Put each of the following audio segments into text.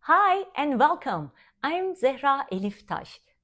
Hi and welcome. I'm Zehra Elif,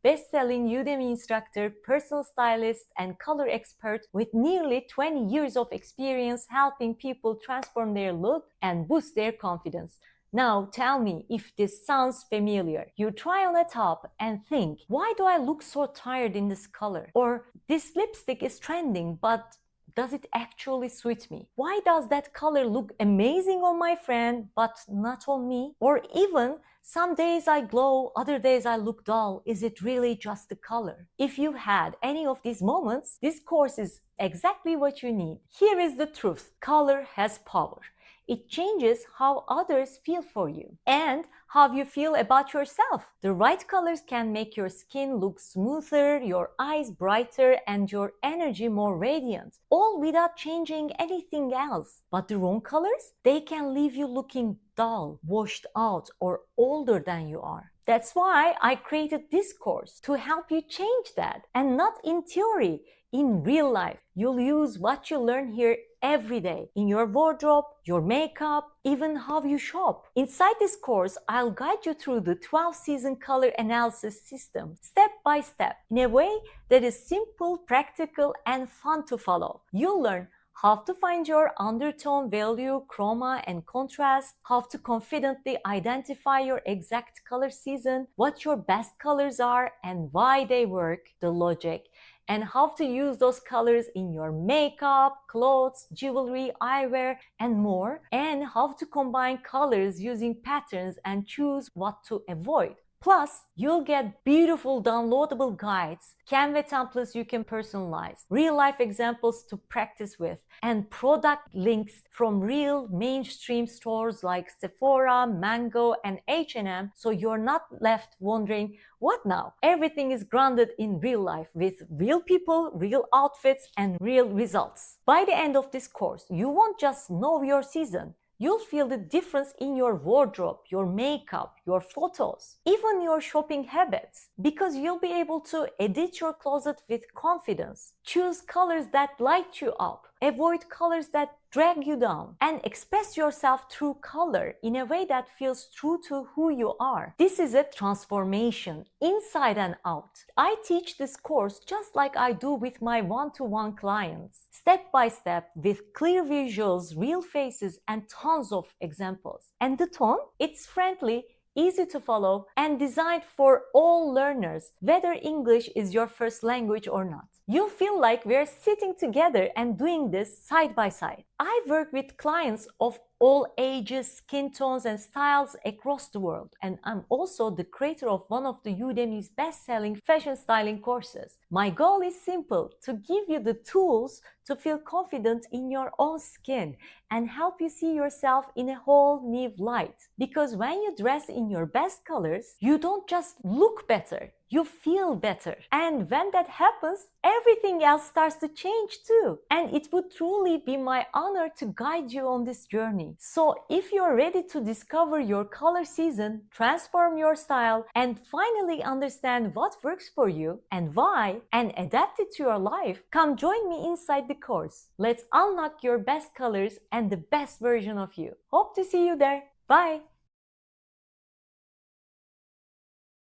best-selling Udemy instructor, personal stylist, and color expert with nearly 20 years of experience helping people transform their look and boost their confidence. Now tell me if this sounds familiar. You try on a top and think, why do I look so tired in this color? Or this lipstick is trending, but does it actually suit me? Why does that color look amazing on my friend but not on me? Or even some days I glow, other days I look dull. Is it really just the color? If you've had any of these moments, this course is exactly what you need. Here is the truth. Color has power. It changes how others feel for you and how you feel about yourself. The right colors can make your skin look smoother, your eyes brighter, and your energy more radiant, all without changing anything else. But the wrong colors, they can leave you looking dull, washed out, or older than you are. That's why I created this course to help you change that, and not in theory, in real life. You'll use what you learn here every day in your wardrobe, your makeup, even how you shop. Inside this course, I'll guide you through the 12-season color analysis system, step by step, in a way that is simple, practical, and fun to follow. You'll learn how to find your undertone value, chroma, and contrast, how to confidently identify your exact color season, what your best colors are and why they work, the logic, and how to use those colors in your makeup, clothes, jewelry, eyewear, and more, and how to combine colors using patterns and choose what to avoid. Plus, you'll get beautiful downloadable guides, Canva templates you can personalize, real-life examples to practice with, and product links from real mainstream stores like Sephora, Mango, and H&M, so you're not left wondering, what now? Everything is grounded in real life with real people, real outfits, and real results. By the end of this course, you won't just know your season. You'll feel the difference in your wardrobe, your makeup, your photos, even your shopping habits, because you'll be able to edit your closet with confidence, choose colors that light you up, avoid colors that drag you down, and express yourself through color in a way that feels true to who you are. This is a transformation, inside and out. I teach this course just like I do with my one-to-one clients, step by step with clear visuals, real faces, and tons of examples. And the tone? It's friendly, easy to follow, and designed for all learners, whether English is your first language or not. You'll feel like we're sitting together and doing this side by side. I work with clients of all ages, skin tones, and styles across the world. And I'm also the creator of one of the Udemy's best-selling fashion styling courses. My goal is simple: to give you the tools to feel confident in your own skin and help you see yourself in a whole new light. Because when you dress in your best colors, you don't just look better, you feel better. And when that happens, everything else starts to change too. And it would truly be my honor to guide you on this journey. So if you're ready to discover your color season, transform your style, and finally understand what works for you and why, and adapt it to your life, come join me inside the course. Let's unlock your best colors and the best version of you. Hope to see you there. Bye!